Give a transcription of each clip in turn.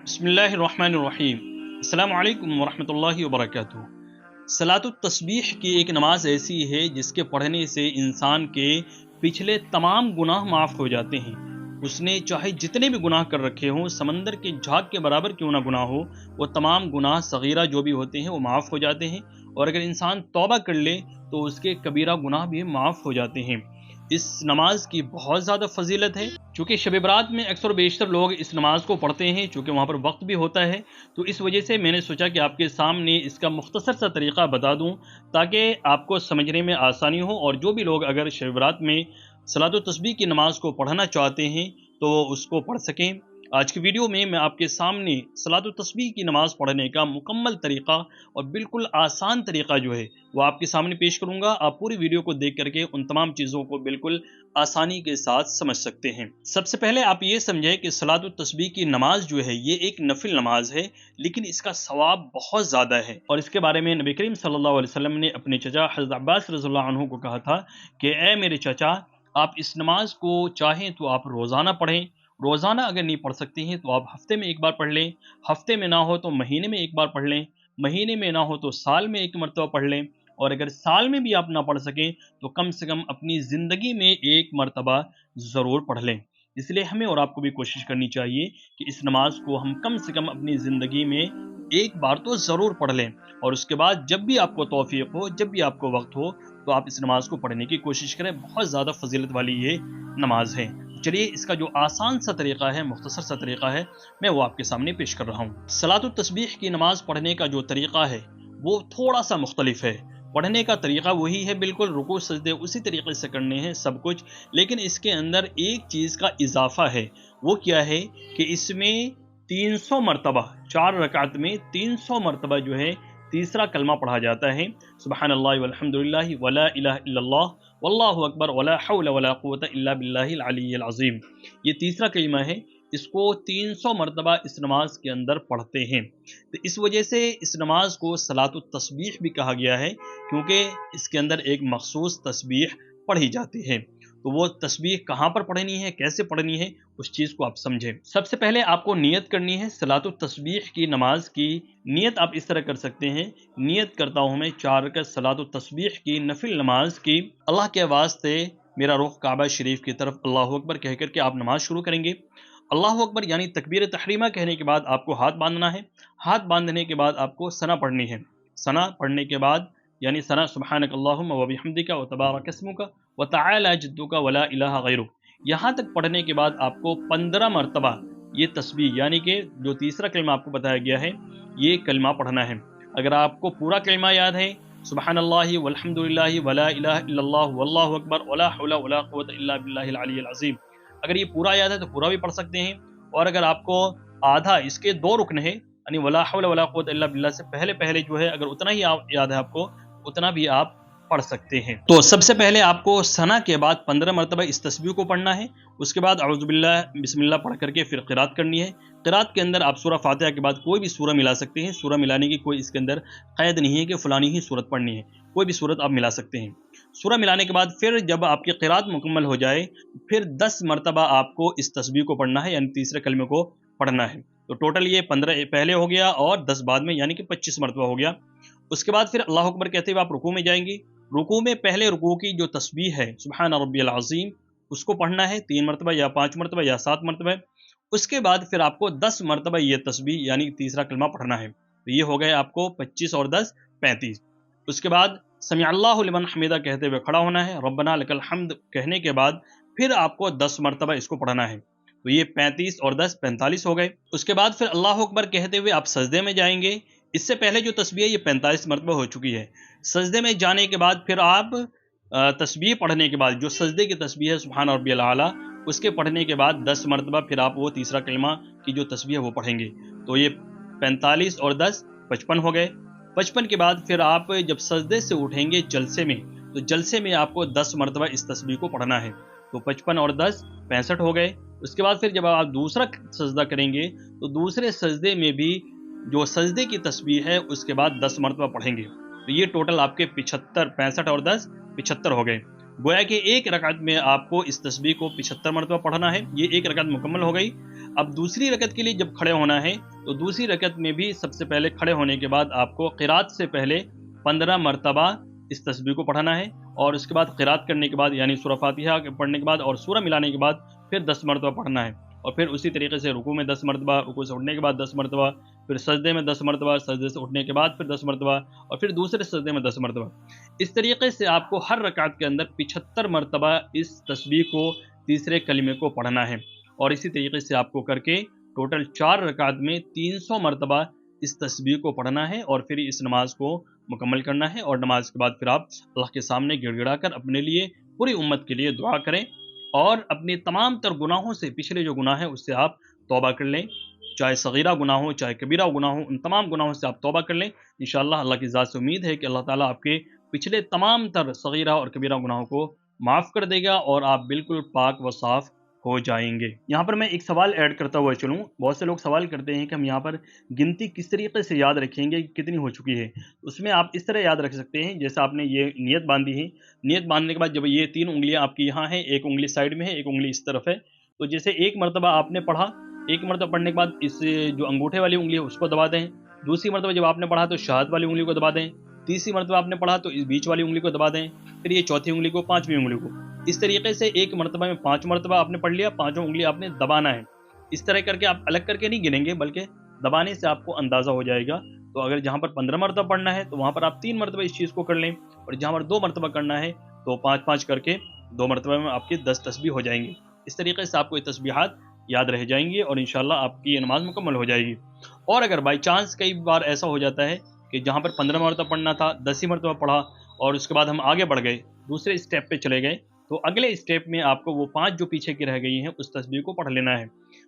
बिस्मिल्लाहिर्रहमानिर्रहीम। अस्सलामु अलैकुम वरहमतुल्लाहि वबरकातुहू। सलातुत तस्बीह की एक नमाज ऐसी है जिसके पढ़ने से इंसान के पिछले तमाम गुनाह माफ़ हो जाते हैं। उसने चाहे जितने भी गुनाह कर रखे हों, समंदर के झाग के बराबर क्यों ना गुनाह हो, वो तमाम गुनाह सगीरा जो भी होते हैं वो माफ़ हो जाते हैं। और अगर इंसान तौबा कर ले तो उसके कबीरा गुनाह भी माफ़ हो जाते हैं। इस नमाज की बहुत ज़्यादा फजीलत है। चूँकि शब बरात में अक्सर बेशतर लोग इस नमाज को पढ़ते हैं, चूँकि वहाँ पर वक्त भी होता है, तो इस वजह से मैंने सोचा कि आपके सामने इसका मुख्तसर सा तरीक़ा बता दूँ ताकि आपको समझने में आसानी हो, और जो भी लोग अगर शब बरात में सलातो तस्बीह की नमाज को पढ़ना चाहते हैं तो वो उसको पढ़ सकें। आज की वीडियो में मैं आपके सामने सलातो तस्बीह की नमाज पढ़ने का मुकम्मल तरीक़ा और बिल्कुल आसान तरीक़ा जो है वो आपके सामने पेश करूँगा। आप पूरी वीडियो को देख करके उन तमाम चीज़ों को बिल्कुल आसानी के साथ समझ सकते हैं। सबसे पहले आप ये समझें कि सलातो तस्बीह की नमाज जो है ये एक नफिल नमाज है, लेकिन इसका सवाब बहुत ज़्यादा है। और इसके बारे में नबी करीम सल्लल्लाहु अलैहि वसल्लम ने अपने चचा हज़रत अब्बास रज़ियल्लाहु अन्हु को कहा था कि ए मेरे चचा, आप इस नमाज को चाहें तो आप रोज़ाना पढ़ें, रोज़ाना अगर नहीं पढ़ सकते हैं तो आप हफ्ते में एक बार पढ़ लें, हफ्ते में ना हो तो महीने में एक बार पढ़ लें, महीने में ना हो तो साल में एक मरतबा पढ़ लें, और अगर साल में भी आप ना पढ़ सकें तो कम से कम अपनी ज़िंदगी में एक मरतबा ज़रूर पढ़ लें। इसलिए हमें और आपको भी कोशिश करनी चाहिए कि इस नमाज को हम कम से कम अपनी ज़िंदगी में एक बार तो ज़रूर पढ़ लें, और उसके बाद जब भी आपको तौफीक हो, जब भी आपको वक्त हो, तो आप इस नमाज को पढ़ने की कोशिश करें। बहुत ज़्यादा फजीलत वाली ये नमाज है। चलिए इसका जो आसान सा तरीक़ा है, मुख्तसर सा तरीक़ा है, मैं वो आपके सामने पेश कर रहा हूँ। सलातुत तस्बीह की नमाज पढ़ने का जो तरीक़ा है वो थोड़ा सा मुख्तलिफ है। पढ़ने का तरीक़ा वही है, बिल्कुल रुकू सजदे उसी तरीक़े से करने हैं सब कुछ, लेकिन इसके अंदर एक चीज़ का इजाफा है। वो क्या है कि इसमें 300 मरतबा, 4 रकात में 300 मरतबा जो है तीसरा कलमा पढ़ा जाता है, सुबहानल्लाहि वल्हम्दुलिल्लाहि वला इलाहा इल्लल्लाह वल्लाहु अकबर वला हौला वला कुव्वता इल्ला बिल्लाहिल अलिय्यिल अज़ीम। ये तीसरा कलमा है, इसको 300 मरतबा इस नमाज के अंदर पढ़ते हैं। तो इस वजह से इस नमाज को सलातुत तस्बीह भी कहा गया है, क्योंकि इसके अंदर एक मखसूस तस्बीह पढ़ी जाती है। तो वो तस्बीह कहाँ पर पढ़नी है, कैसे पढ़नी है, उस चीज़ को आप समझें। सबसे पहले आपको नियत करनी है सलातुत तस्बीह की नमाज की। नियत आप इस तरह कर सकते हैं, नियत करता हूँ मैं 4 रकात सलातुत तस्बीह की नफिल नमाज की, अल्लाह के वास्ते मेरा रुख काबा शरीफ की तरफ, अल्लाहु अकबर कह कर के आप नमाज शुरू करेंगे। अल्लाहु अकबर यानी तकबीर तहरीमा कहने के बाद आपको हाथ बांधना है। हाथ बांधने के बाद आपको सना पढ़नी है। सना पढ़ने के बाद यानी सना सुब्हानक अल्लाहुम्मा व बिहम्दिका व तबारक अस्मुका व तआला जद्दुका वला इलाहा गैरुक, यहाँ तक पढ़ने के बाद आपको 15 मरतबा ये तस्बीह यानी कि जो तीसरा कलमा आपको बताया गया है ये कलमा पढ़ना है। अगर आपको पूरा कलमा याद है, सुब्हानल्लाहि वल्हम्दुलिल्लाहि वला इलाहा इल्लल्लाह वल्लाहु अकबर वला हौला वला कुव्वता इल्ला बिल्लाहिल अलिय्यिल अज़ीम, अगर ये पूरा याद है तो पूरा भी पढ़ सकते हैं। और अगर आपको आधा, इसके 2 रुकन है यानी वला हौला वला कुव्वता इल्ला बिल्लाह से पहले पहले जो है अगर उतना ही याद है आपको, उतना भी आप पढ़ सकते हैं। तो सबसे पहले आपको सना के बाद 15 मरतबा इस तस्बीह को पढ़ना है। उसके बाद औज़ु बिल्लाह बिस्मिल्लाह पढ़ करके फिर क़िरात करनी है। क़िरात के अंदर आप सूरह फातिहा के बाद कोई भी सूरह मिला सकते हैं। सूरह मिलाने की कोई इसके अंदर क़ैद नहीं है कि फ़लानी ही सूरत पढ़नी है, कोई भी सूरत आप मिला सकते हैं। सूरह मिलाने के बाद फिर जब आपकी क़िरात मुकम्मल हो जाए, फिर 10 मरतबा आपको इस तस्बीह को पढ़ना है, यानी तीसरे कलमे को पढ़ना है। तो टोटल ये 15 पहले हो गया और 10 बाद में, यानी कि 25 मरतबा हो गया। उसके बाद फिर अल्लाहु अकबर कहते हुए आप रुकू में जाएंगे। रुकू में पहले रुकू की जो तस्बीह है सुब्हान रब्बियल अज़ीम, उसको पढ़ना है 3 मरतबा या 5 मरतबा या 7 मरतबा। उसके बाद फिर आपको 10 मरतबा ये तस्बीह यानी तीसरा कलमा पढ़ना है। तो ये हो गए आपको 25 और 10 35। उसके बाद समी अल्लाहु लिमन हमीदा कहते हुए खड़ा होना है। रब्बना लकल हम्द कहने के बाद फिर आपको 10 मरतबा इसको पढ़ना है। तो ये 35 और 10 45 हो गए। उसके बाद फिर अल्लाहु अकबर कहते हुए आप सजदे में जाएंगे। इससे पहले जो तस्बीह है ये 45 मरतबा हो चुकी है। सजदे में जाने के बाद फिर आप तस्बीह पढ़ने के बाद जो सजदे की तस्बीह है सुब्हान रब्बियल आला, उसके पढ़ने के बाद 10 मरतबा फिर आप वो तीसरा कलमा की जो तस्बीह है वो पढ़ेंगे। तो ये 45 और 10 55 हो गए। 55 के बाद फिर आप जब सजदे से उठेंगे जलसे में, तो जलसे में आपको 10 मरतबा इस तस्बीह को पढ़ना है। तो 55 और 10 65 हो गए। उसके बाद फिर जब आप दूसरा सजदा करेंगे तो दूसरे सजदे में भी जो सजदे की तस्बीह है उसके बाद 10 मरतबा पढ़ेंगे। तो ये टोटल आपके 75, 65 और 10 75 हो गए। گویا کہ ایک رکعت میں آپ کو اس تسبیح کو 75 مرتبہ پڑھنا ہے۔ یہ ایک رکعت مکمل ہو گئی۔ اب دوسری رکعت کے لیے جب کھڑے ہونا ہے تو دوسری رکعت میں بھی سب سے پہلے کھڑے ہونے کے بعد آپ کو قرات سے پہلے 15 مرتبہ اس تسبیح کو پڑھنا ہے، اور اس کے بعد قرات کرنے کے بعد یعنی سورہ فاتحہ پڑھنے کے بعد اور سورہ ملانے کے بعد پھر 10 مرتبہ پڑھنا ہے، اور پھر اسی طریقے سے رکوع میں 10 مرتبہ، رکوع سے اٹھنے کے بعد 10 مرتبہ، پھر سجدے میں 10 مرتبہ، سجدے سے اٹھنے کے بعد پھر 10 مرتبہ، اور پھر دوسرے سجدے میں 10 مرتبہ۔ اس طریقے سے آپ کو ہر رکعت کے اندر 75 مرتبہ اس تسبیح کو، تیسرے کلمے کو پڑھنا ہے، اور اسی طریقے سے آپ کو کر کے ٹوٹل 4 رکعت میں 300 مرتبہ اس تسبیح کو پڑھنا ہے، اور پھر اس نماز کو مکمل کرنا ہے، اور نماز کے بعد پھر آپ اللہ کے سامنے گڑ گڑا کر اپنے لیے، پوری امت کے لیے دعا کریں، اور اپنے تمام تر گناہوں سے، پچھلے جو گناہ ہیں اس سے آپ توبہ کر لیں، چاہے صغیرہ گناہ ہو چاہے کبیرہ گناہ ہو، ان تمام گناہوں سے آپ توبہ کر لیں۔ انشاءاللہ اللہ کی ذات سے امید ہے کہ اللہ تعالیٰ آپ کے پچھلے تمام تر صغیرہ اور کبیرہ گناہوں کو معاف کر دے گا، اور آپ بالکل پاک و صاف ہو جائیں گے۔ یہاں پر میں ایک سوال ایڈ کرتا ہوا چلوں۔ بہت سے لوگ سوال کرتے ہیں کہ ہم یہاں پر گنتی کس طریقے سے یاد رکھیں گے، کتنی ہو چکی ہے؟ اس میں آپ اس طرح یاد رکھ سکتے ہیں، جیسے آپ نے یہ نیت باندھی ہے، نیت باندھنے کے بعد جب یہ 3 انگلیاں آپ کی یہاں ہیں، ایک انگلی سائڈ میں ہے، ایک انگلی اس طرف ہے، تو جیسے ایک مرتبہ آپ نے پڑھا، ایک مرتبہ پڑھنے کے بعد اس جو انگوٹھے والی انگلی ہے اس کو دبا دیں، دوسری مرتبہ جب آپ نے پڑھا تو شہادت والی انگلی کو دبا دیں، تیسری مرتبہ آپ نے پڑھا تو اس بیچ والی انگلی کو دبا دیں، پھر یہ چوتھی انگلی کو، پانچویں انگلی کو، اس طریقے سے ایک مرتبہ میں 5 مرتبہ آپ نے پڑھ لیا، پانچوں انگلی آپ نے دبانا ہے۔ اس طرح کر کے آپ الگ کر کے نہیں گنیں گے، بلکہ دبانے سے آپ کو اندازہ ہو جائے گا۔ تو اگر جہاں پر 15 مرتبہ پڑھنا ہے تو وہاں پر آپ 3 مرتبہ اس چیز کو کر لیں، اور جہاں پر 2 مرتبہ کرنا ہے تو 5 کر کے 2 مرتبہ میں آپ کی 10 تسبیح ہو جائیں گی۔ اس طریقے سے آپ کو یہ تسبیحات یاد رہ جائیں گی، اور انشاءاللہ آپ کی یہ نماز مکمل ہو جائے گی۔ اور اگر بائی چانس کئی بار ایسا ہو جاتا ہے کہ جہاں پر 15 مرتبہ پڑھنا تھا 10 ہی مرتبہ پڑھا، اور اس کے بعد ہم آگے بڑھ گئے، دوسرے اسٹیپ پہ چلے گئے، تو اگلے اسٹیپ میں آپ کو وہ 5 جو پیچھے کی رہ گئی ہیں اس تسبیح کو پڑھ لینا ہے۔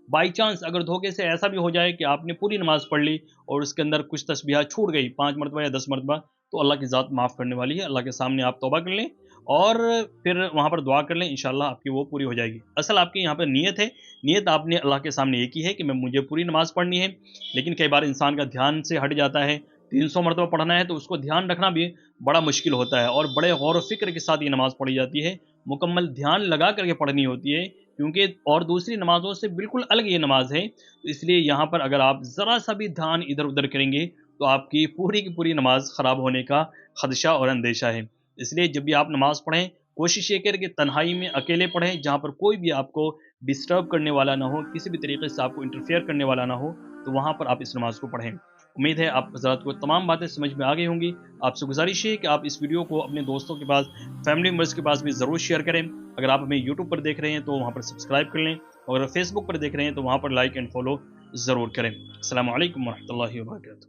بائی چانس اگر دھوکے سے ایسا بھی ہو جائے کہ آپ نے پوری نماز پڑھ لی اور اس کے اندر کچھ تسبیحات چھوٹ گئی 5 مرتبہ یا 10 مرتبہ، تو اللہ کی ذات معاف کرنے والی ہے، اللہ کے سامنے آپ توبہ کر لیں اور پھر وہاں پر دعا کر لیں، انشاءاللہ آپ کی وہ پوری ہو جائے گی۔ اصل آپ کی یہاں پر نیت ہے، نیت آپ نے اللہ کے سامنے یہ کی ہے کہ مجھے پوری نماز پڑھنی ہے، لیکن کئی بار انسان کا دھیان سے ہٹ جاتا ہے، 300 مرتبہ پڑھنا ہے تو اس کو دھیان رکھنا بھی بڑا مشکل ہوتا ہے، اور بڑے غور و فکر کے ساتھ یہ نماز پڑھی جاتی ہے، مکمل دھیان لگا کر کے پڑھنی ہوتی ہے، کیونکہ اور دوسری نمازوں سے بالکل الگ یہ نماز ہے، تو اس لیے یہاں پر اگر آپ ذرا سا بھی دھیان ادھر ادھر کریں گے تو آپ کی پوری نماز خراب ہونے کا خدشہ اور اندیشہ ہے۔ اس لیے جب بھی آپ نماز پڑھیں کوشش یہ کریں کہ تنہائی میں اکیلے پڑھیں، جہاں پر کوئی بھی آپ کو ڈسٹرب کرنے والا نہ ہو، کسی بھی طریقے سے آپ کو انٹرفیئر کرنے والا نہ ہو، تو وہاں پر آپ اس نماز کو پڑھیں۔ امید ہے آپ حضرات کو تمام باتیں سمجھ میں آ گئی ہوں گی۔ آپ سے گزارش ہے کہ آپ اس ویڈیو کو اپنے دوستوں کے پاس، فیملی ممبرس کے پاس بھی ضرور شیئر کریں۔ اگر آپ ہمیں یوٹیوب پر دیکھ رہے ہیں تو وہاں پر سبسکرائب کر لیں، اور اگر فیس بک پر دیکھ رہے ہیں تو وہاں پر لائک اینڈ فالو ضرور کریں۔ السلام علیکم ورحمۃ اللہ وبرکاتہ۔